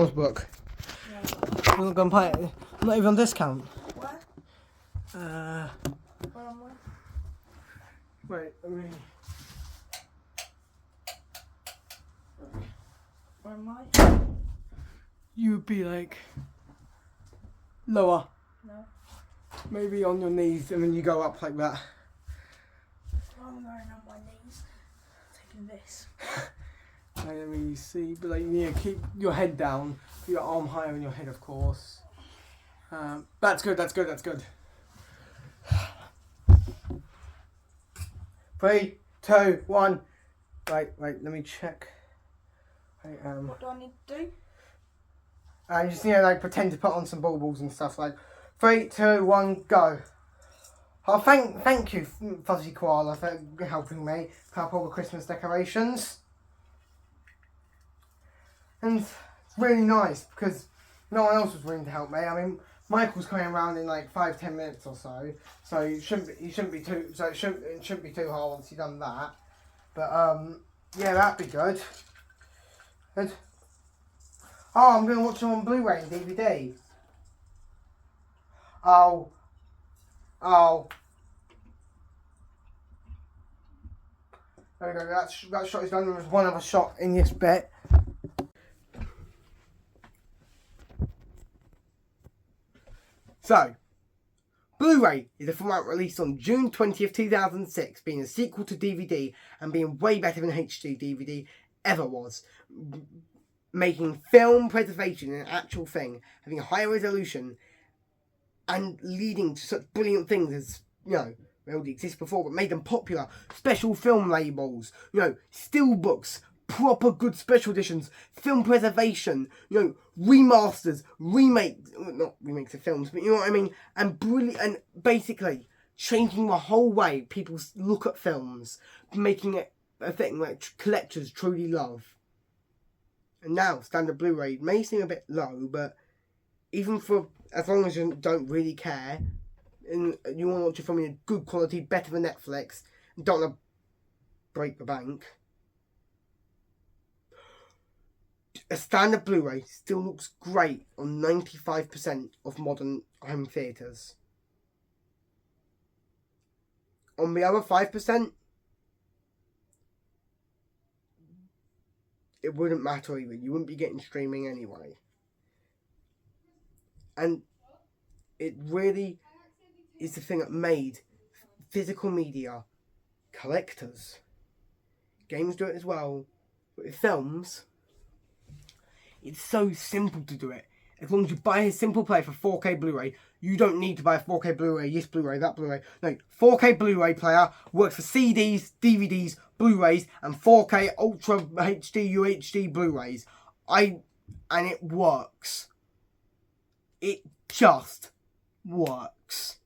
book. I'm not gonna play it. I'm not even on discount. What? Where am I? Wait, I mean. Where am I? You would be like lower. No. Maybe on your knees and then you go up like that. I'm going on my knees. Taking this. Let me see, but like you need to keep your head down, your arm higher than your head, of course. That's good. 3, 2, 1. Wait, let me check. What do I need to do? You just need to like pretend to put on some baubles and stuff. Like 3, 2, 1, go. Oh, thank you, Fuzzy Koala, for helping me put up all the Christmas decorations. And it's really nice because no one else was willing to help me. I mean, Michael's coming around in like 5-10 minutes or so, so it shouldn't be too hard once you've done that. But yeah, that'd be good. Good. Oh, I'm gonna watch it on Blu-ray and DVD. Oh. There we go. That shot is done. There was one other shot in this bit. So, Blu-ray is a format released on June 20th, 2006, being a sequel to DVD and being way better than HD DVD ever was. Making film preservation an actual thing, having a higher resolution, and leading to such brilliant things as, you know, they already exist before, but made them popular. Special film labels, you know, steelbooks, proper good special editions, film preservation, you know, remasters, not remakes of films, but you know what I mean, and brilliant, and basically changing the whole way people look at films, making it a thing that collectors truly love. And now, standard Blu-ray may seem a bit low, but even for as long as you don't really care, and you want to watch a film in good quality, better than Netflix, and don't want to break the bank, a standard Blu-ray still looks great on 95% of modern home theatres. On the other 5%, it wouldn't matter either. You wouldn't be getting streaming anyway. And it really is the thing that made physical media collectors. Games do it as well, but with films, it's so simple to do it. As long as you buy a simple player for 4K Blu-ray, you don't need to buy a 4K Blu-ray, this Blu-ray, that Blu-ray. No, 4K Blu-ray player works for CDs, DVDs, Blu-rays, and 4K Ultra HD UHD Blu-rays. And it works. It just works.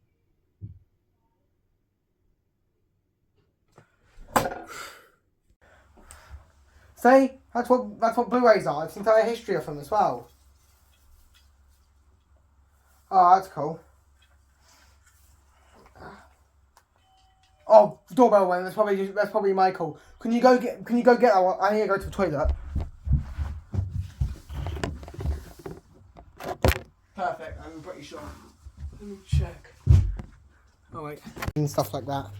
See? That's what Blu-rays are. It's the entire history of them as well. Oh, that's cool. Oh, doorbell went. That's probably Michael. Can you go get that one? I need to go to the toilet. Perfect. I'm pretty sure. Let me check. Oh wait. And stuff like that.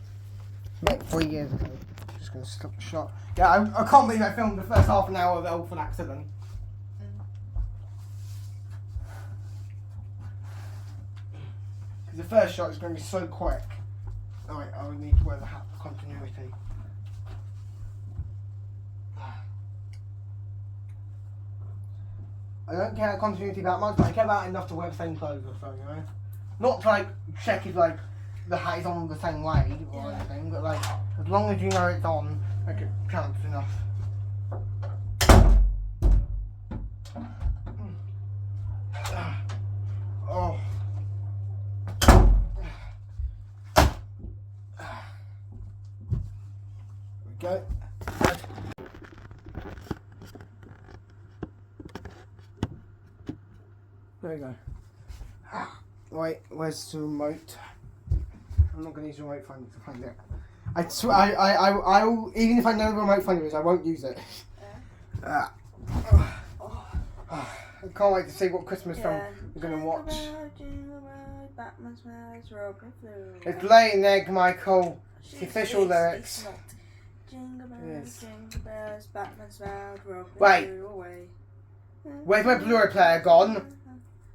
About 3 years ago. Just gonna stop the shot. Yeah, I can't believe I filmed the first half an hour of it all for an accident. Because the first shot is going to be so quick. Alright, I would need to wear the hat for continuity. I don't care about continuity that much, but I care about enough to wear the same clothes or so, you know? Not to like check if like the hat is on the same way or anything, but like as long as you know it's on, like it counts enough. Oh. There we go. There we go. Wait, where's the remote? I'm not going to use the remote finder to find it. I swear, I will, even if I know the remote finder is, I won't use it. can't wait to see what Christmas film Yeah. we're going to watch. Jingle bell, Batman smells Robin through. It's late an egg, Michael. It's the official lyrics. It's not. Jingle bells, Yes. jingle bells, Batman smells Robin Wait. through away. Where's my Blu-ray player gone?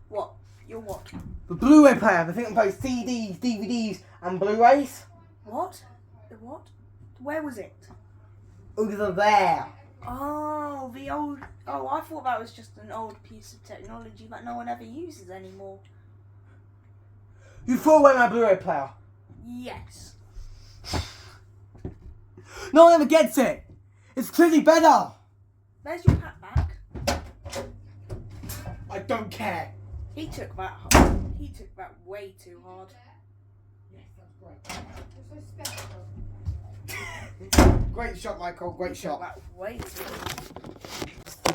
What? Your what? The Blu-ray player. The thing that plays CDs, DVDs, and Blu-rays. What? The what? Where was it? Over there. Oh, the old. Oh, I thought that was just an old piece of technology that no one ever uses anymore. You throw away my Blu-ray player. Yes. No one ever gets it. It's clearly better. There's your hat back. I don't care. He took that way too hard. Yes, that's great. Great shot, Michael. Great He took shot. that way too hard.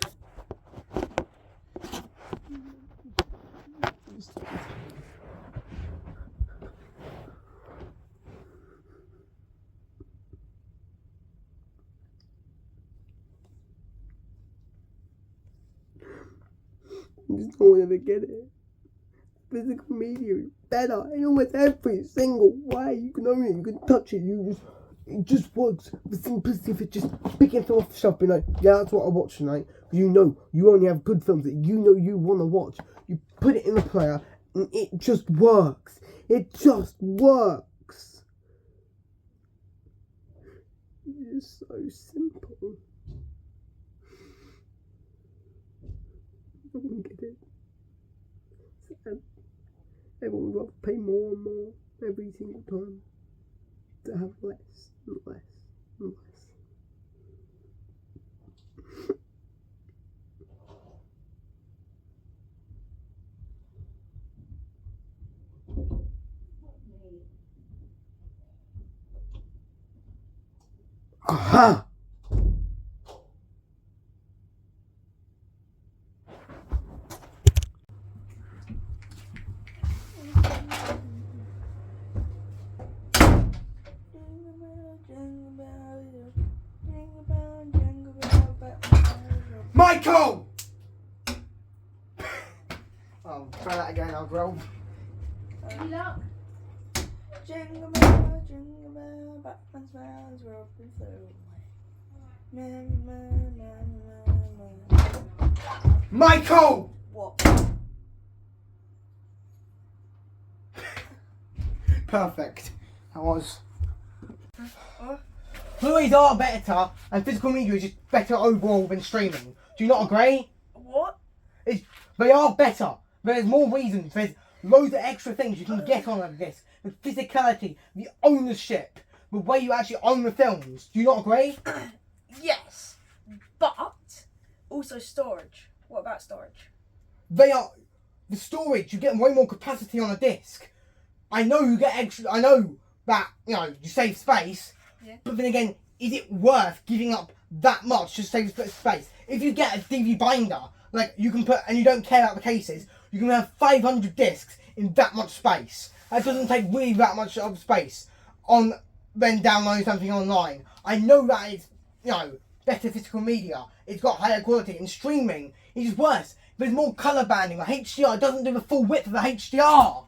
Just no one ever get it. Physical media is better in almost every single way. You can touch it. It just works. The simplicity of it, just picking them off the shelf, being like, yeah, that's what I watch tonight. You know, you only have good films that you know you want to watch. You put it in the player, and it just works. It just works. It's so simple. I don't get it. Sad. Everyone would rather pay more and more every single time to have less and less and less. Aha! Michael! Oh, try that again, I'll grow. Jingle bell, Batman smells Robin through. Michael! What? Perfect. That was. Huh? Blu-rays are better, and physical media is just better overall than streaming. Do you not agree? What? They are better. There's more reasons. There's loads of extra things you can get on a disc. The physicality, the ownership, the way you actually own the films. Do you not agree? Yes, but also storage. What about storage? They are. The storage, you get way more capacity on a disc. I know you get extra. I know that, you save space. Yeah. But then again, is it worth giving up that much to save space? If you get a DVD binder, like you can put, and you don't care about the cases, you can have 500 discs in that much space. That doesn't take really that much of space on then downloading something online. I know that it's, better physical media. It's got higher quality, and streaming is worse. There's more colour banding. The HDR doesn't do the full width of the HDR.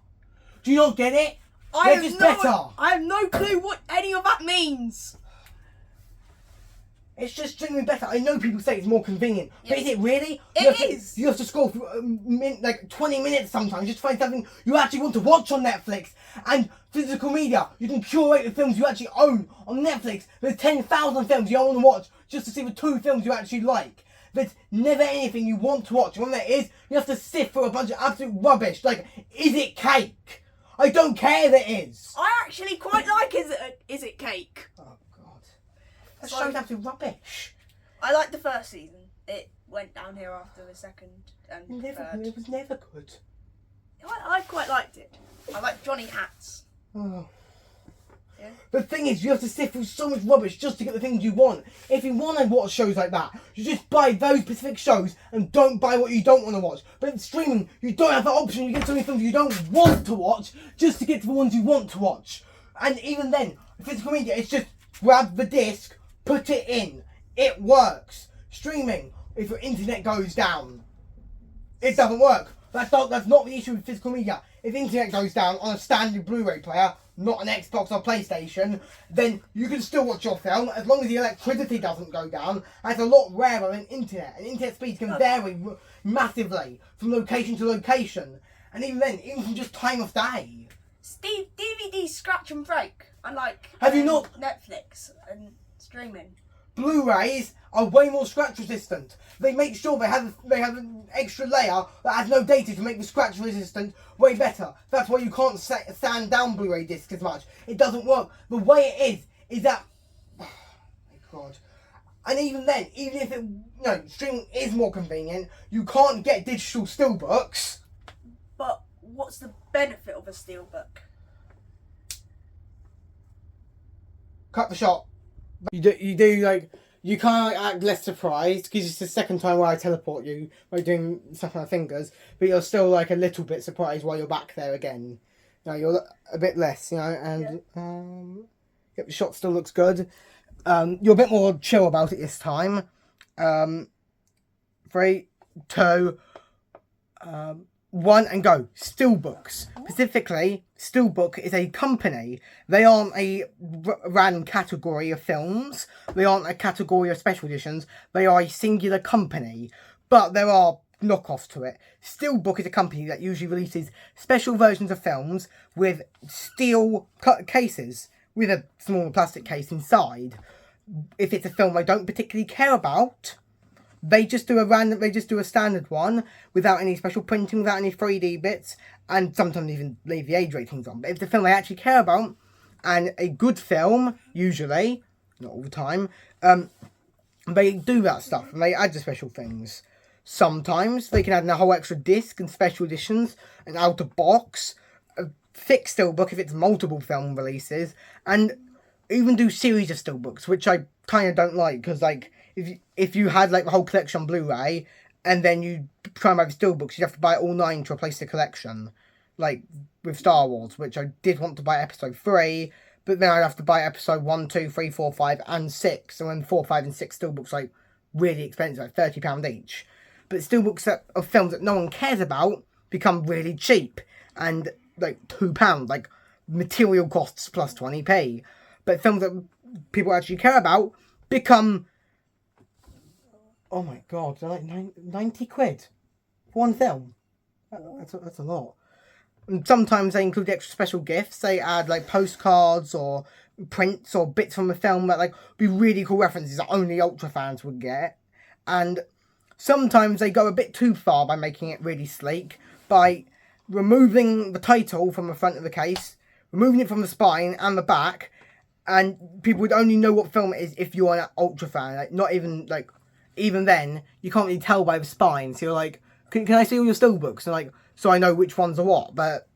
Do you not get it? I They're just better. have no clue what any of that means. It's just streaming better. I know people say it's more convenient, but Yes. is it really? It is. You have to scroll through like 20 minutes sometimes just to find something you actually want to watch on Netflix. And physical media, you can curate the films you actually own on Netflix. There's 10,000 films you don't want to watch just to see the 2 films you actually like. There's never anything you want to watch. And when there is, you have to sift through a bunch of absolute rubbish. Like, is it cake? I don't care if it is. I actually quite like Is It Cake? Oh, God. That So- show's absolute rubbish. I liked the first season. It went down here after the second and third. It was never good. I quite liked it. I like Johnny Hats. Oh. Yeah. The thing is, you have to sift through so much rubbish just to get the things you want. If you want to watch shows like that, you just buy those specific shows and don't buy what you don't want to watch. But in streaming, you don't have that option. You get so many films you don't want to watch just to get to the ones you want to watch. And even then, physical media, it's just grab the disc, put it in. It works. Streaming, if your internet goes down, It doesn't work. That's not the issue with physical media. If the internet goes down on a standard Blu-ray player, not an Xbox or PlayStation, then you can still watch your film as long as the electricity doesn't go down. That's a lot rarer than internet. And internet speeds can vary massively from location to location. And even then, even from just time of day. Steve, DVDs scratch and break, unlike Have you not Netflix and streaming. Blu-rays are way more scratch resistant. They make sure they have an extra layer that has no data to make the scratch resistant way better. That's why you can't sand down Blu-ray discs as much. It doesn't work. The way it is that, oh my God. And even then, even if streaming is more convenient, you can't get digital steelbooks. But what's the benefit of a steelbook? Cut the shot. You kind of act less surprised because it's the second time where I teleport you by doing stuff on my fingers, but you're still like a little bit surprised while you're back there again. You're a bit less, and the shot still looks good. You're a bit more chill about it this time. 3, 2, 1 and go. Steelbooks. Specifically, Steelbook is a company. They aren't a random category of films. They aren't a category of special editions. They are a singular company. But there are knockoffs to it. Steelbook is a company that usually releases special versions of films with steel cases with a small plastic case inside. If it's a film I don't particularly care about, they just do a standard one without any special printing, without any 3D bits, and sometimes even leave the age ratings on. But if it's a film I actually care about, and a good film, usually, not all the time, they do that stuff, and they add the special things. Sometimes they can add a whole extra disc and special editions, an outer box, a thick steelbook if it's multiple film releases, and even do series of steelbooks, which I kind of don't like, because if you had the whole collection on Blu-ray and then you try and buy the steelbooks, you'd have to buy all 9 to replace the collection, with Star Wars, which I did want to buy episode 3, but then I'd have to buy episode 1, 2, 3, 4, 5 and 6, and then 4, 5 and 6 steelbooks really expensive, £30 each. But steelbooks of films that no one cares about become really cheap and £2, material costs plus 20p. But films that people actually care about become, oh my God, they're 90 quid for one film. That's a lot. And sometimes they include extra special gifts. They add postcards or prints or bits from the film that be really cool references that only Ultra fans would get. And sometimes they go a bit too far by making it really sleek, by removing the title from the front of the case, removing it from the spine and the back, and people would only know what film it is if you're an Ultra fan. Not even even then, you can't really tell by the spine. So you're like, can I see all your steelbooks? And so I know which ones are what. But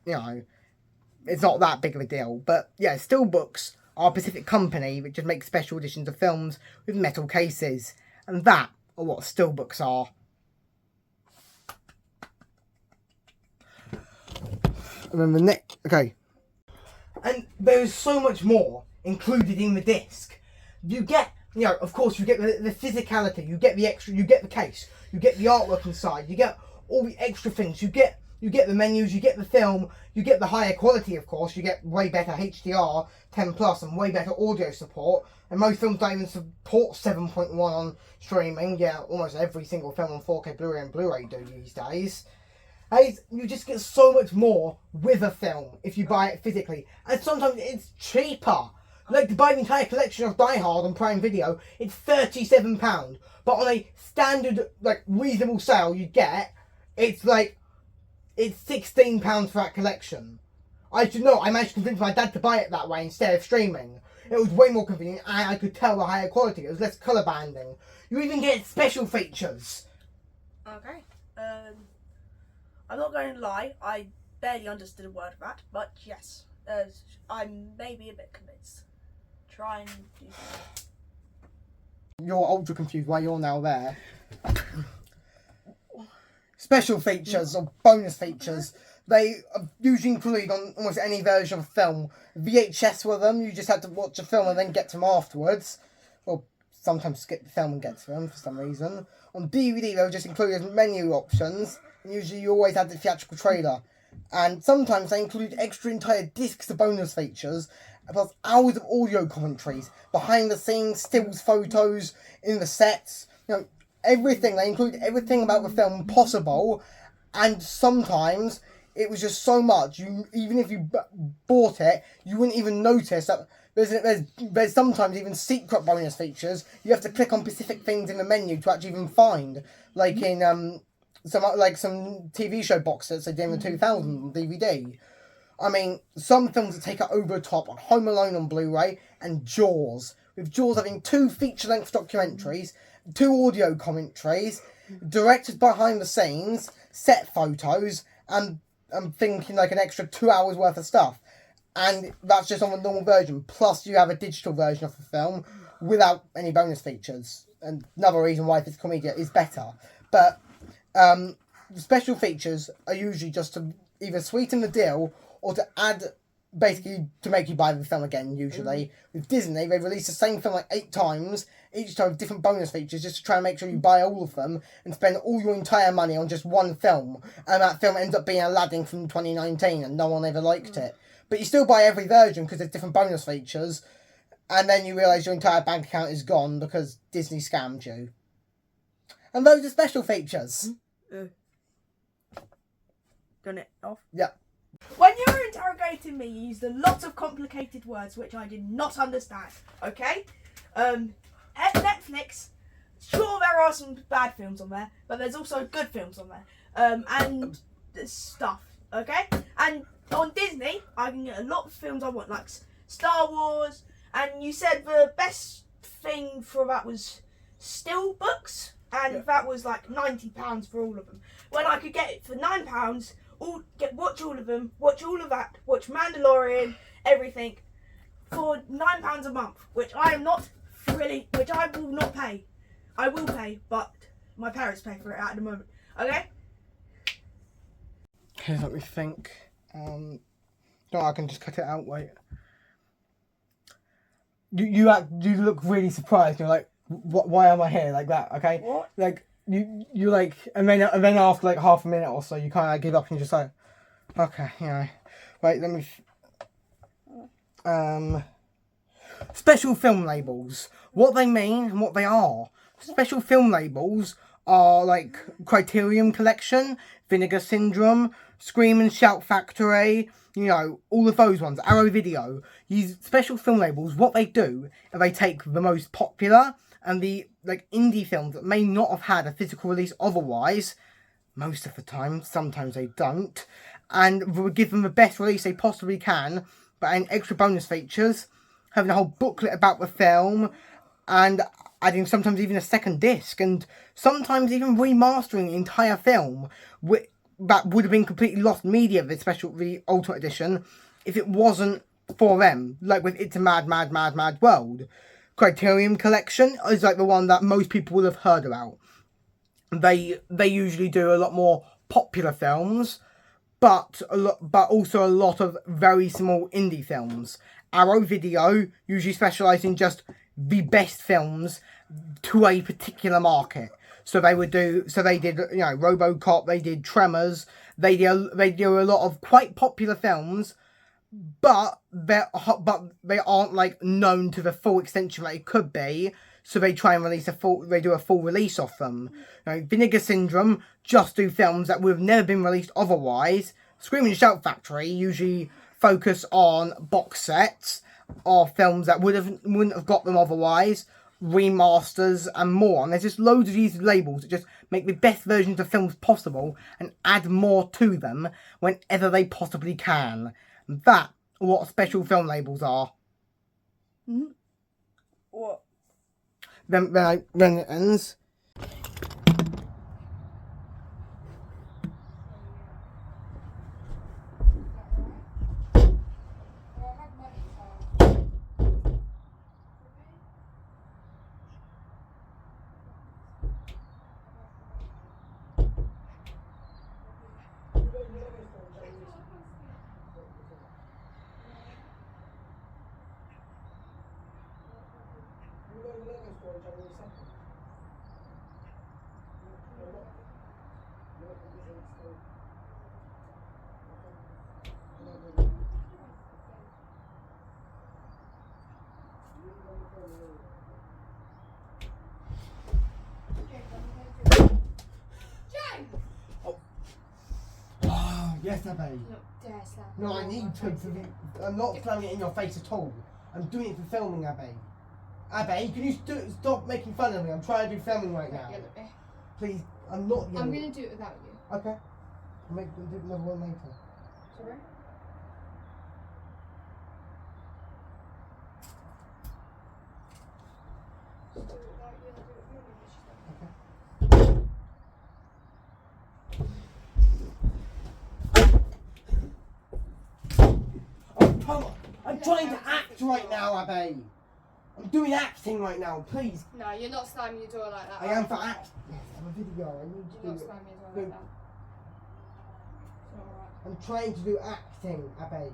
it's not that big of a deal. But yeah, steelbooks are a specific company that just makes special editions of films with metal cases, and that are what steelbooks are. And then the next, okay. And there is so much more included in the disc. You get, of course, you get the physicality, you get the extra, you get the case, you get the artwork inside, you get all the extra things, you get the menus, you get the film, you get the higher quality, of course, you get way better HDR 10 plus and way better audio support. And most films don't even support 7.1 on streaming. Yeah, almost every single film on 4K Blu-ray and Blu-ray do these days. You just get so much more with a film if you buy it physically. And sometimes it's cheaper. To buy the entire collection of Die Hard on Prime Video, it's £37. But on a standard, reasonable sale you get, it's £16 for that collection. I managed to convince my dad to buy it that way instead of streaming. It was way more convenient, and I could tell the higher quality. It was less colour banding. You even get special features. Okay. I'm not going to lie, I barely understood a word of that, but yes, I'm maybe a bit convinced. Try and do something. You're ultra confused why you're now there. Special features or bonus features, they usually include on almost any version of a film. VHS with them, you just have to watch a film and then get to them afterwards. Or sometimes skip the film and get to them for some reason. On DVD, they'll just include menu options. And usually you always had the theatrical trailer. And sometimes they include extra entire discs of bonus features, plus hours of audio commentaries, behind the scenes, stills photos in the sets, everything. They include everything about the film possible, and sometimes it was just so much, even if you bought it, you wouldn't even notice that there's sometimes even secret bonus features. You have to click on specific things in the menu to actually even find, like in some TV show box sets they did in the 2000 DVD. I mean, some films that take it over the top, like Home Alone on Blu-ray and Jaws, with Jaws having 2 feature-length documentaries, 2 audio commentaries, directors behind the scenes, set photos, and I'm thinking like an extra 2 hours worth of stuff. And that's just on the normal version. Plus you have a digital version of the film without any bonus features. And another reason why physical media is better. But special features are usually just to either sweeten the deal or to add, basically to make you buy the film again, usually. With Disney, they release the same film like 8 times, each time with different bonus features, just to try and make sure you buy all of them and spend all your entire money on just one film. And that film ends up being Aladdin from 2019 and no one ever liked it. But you still buy every version because there's different bonus features, and then you realise your entire bank account is gone because Disney scammed you. And those are special features. Done it off? Yeah. When you were interrogating me, you used a lot of complicated words which I did not understand. Okay? At Netflix, sure there are some bad films on there, but there's also good films on there. And there's stuff. Okay? And on Disney, I can get a lot of films I want, like Star Wars, and you said the best thing for that was still books, and that was like £90 for all of them. When I could get it for £9, watch all of them, watch all of that, watch Mandalorian, everything, for £9 a month, which I will not pay. I will pay, but my parents pay for it at the moment. Okay? Okay, let me think. No, I can just cut it out. Wait. You look really surprised. You're like, why am I here like that? Okay. What? Like you like, and then after like half a minute or so, you kind of like give up and you're just like, okay, Wait, let me. Special film labels. What they mean and what they are. Special film labels are like Criterion Collection, Vinegar Syndrome, Scream and Shout Factory, all of those ones, Arrow Video. Use special film labels. What they do is they take the most popular and the indie films that may not have had a physical release otherwise, most of the time, sometimes they don't, and will give them the best release they possibly can, but adding extra bonus features, having a whole booklet about the film, and adding sometimes even a second disc, and sometimes even remastering the entire film that would have been completely lost media, the Ultimate Edition, if it wasn't for them. Like with It's a Mad, Mad, Mad, Mad World. Criterion Collection is like the one that most people will have heard about. They usually do a lot more popular films, but also a lot of very small indie films. Arrow Video usually specialise in just the best films to a particular market. So they did RoboCop, they did Tremors, they do a lot of quite popular films, but they aren't like known to the full extent that it could be. So they try and do a full release of them. Vinegar Syndrome just do films that would have never been released otherwise. Scream and Shout Factory usually focus on box sets of films that wouldn't have got them otherwise, remasters and more. And there's just loads of these labels that just make the best versions of films possible and add more to them whenever they possibly can. And that's what special film labels are. Mm-hmm. What? Then it ends. Oh, yes, Abby. Not dare slam. No, I need to. I'm not slamming it in your face at all. I'm doing it for filming, Abby. Abby, can you stop making fun of me? I'm trying to do filming right now. Yell at me. Please, I'm not I'm yelling. going to do it without you. Okay. I'll make do another one later. Sorry? Just do it without you, I'll do it with you, Okay. Oh, come on. I'm trying to act right now, Abby. I'm doing acting right now, please. No, you're not slamming your door like that. I am for act. Yes, I'm a video. I need to You're do not it. slamming your door like that. It's alright. I'm trying to do acting, Abby.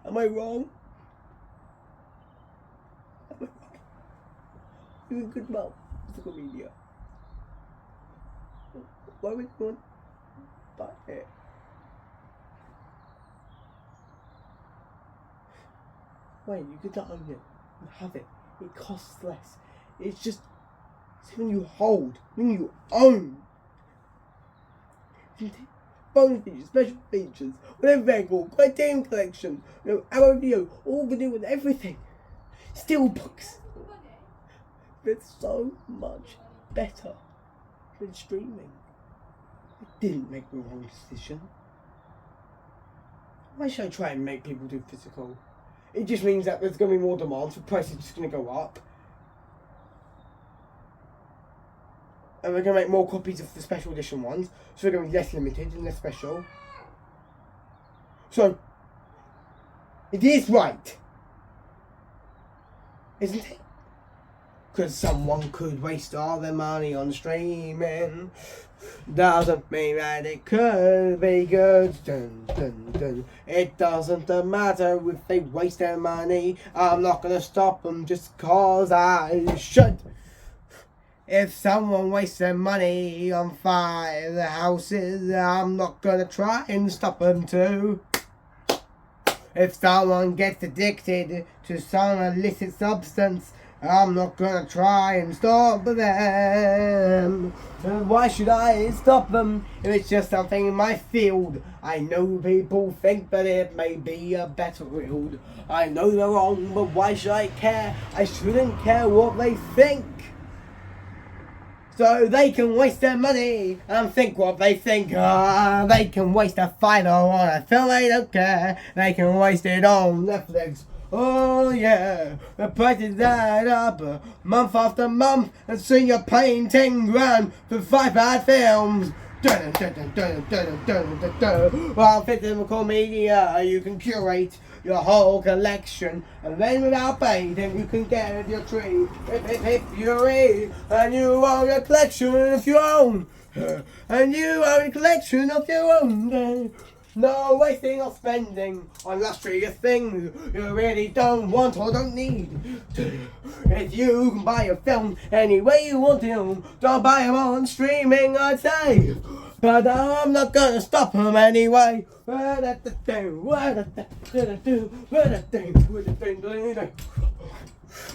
Am I wrong? Am I wrong? You're a good mom, physical media. Why would you want to buy it? Wait, you could not own it. You have it. It costs less. It's just something you hold, something you own. Bonus features, special features, whatever they're called, criterion collection, our video, all video and everything. Steelbooks. It's so much better than streaming. I didn't make the wrong decision. Why should I try and make people do physical? It just means that there's going to be more demand, so price is just going to go up. And we're going to make more copies of the special edition ones, so they're going to be less limited and less special. So, it is right, isn't it? Because someone could waste all their money on streaming. Doesn't mean that it could be good. Dun, dun, dun. It doesn't matter if they waste their money. I'm not going to stop them just cause I should. If someone wastes their money on 5 houses, I'm not going to try and stop them too. If someone gets addicted to some illicit substance, I'm not gonna try and stop them. Why should I stop them if it's just something in my field? I know people think that it may be a battlefield. I know they're wrong, but why should I care? I shouldn't care what they think. So they can waste their money and think what they think. They can waste a $5 on a film, they don't care. They can waste it on Netflix. Oh yeah, the prices add up month after month, and soon you're paying 10 grand for 5 bad films. While physical media, you can curate your whole collection, and then without paying, then you can get your tree. If you read, and you own a collection of your own, and you own a collection of your own. No wasting or spending on luxurious things you really don't want or don't need. If you can buy a film any way you want to, don't buy them on streaming, I'd say. But I'm not gonna stop them anyway.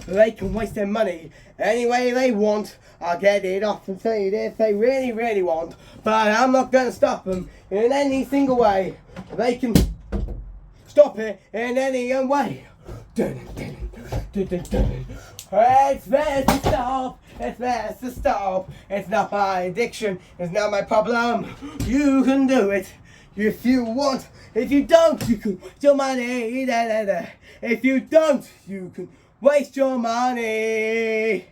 They can waste their money any way they want. I'll get it off and say it if they really, really want. But I'm not going to stop them in any single way. They can stop it in any way. It's theirs to stop. It's theirs to stop. It's not my addiction. It's not my problem. You can do it if you want. If you don't, you can waste your money. If you don't, you can waste your money.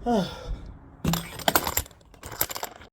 Oh.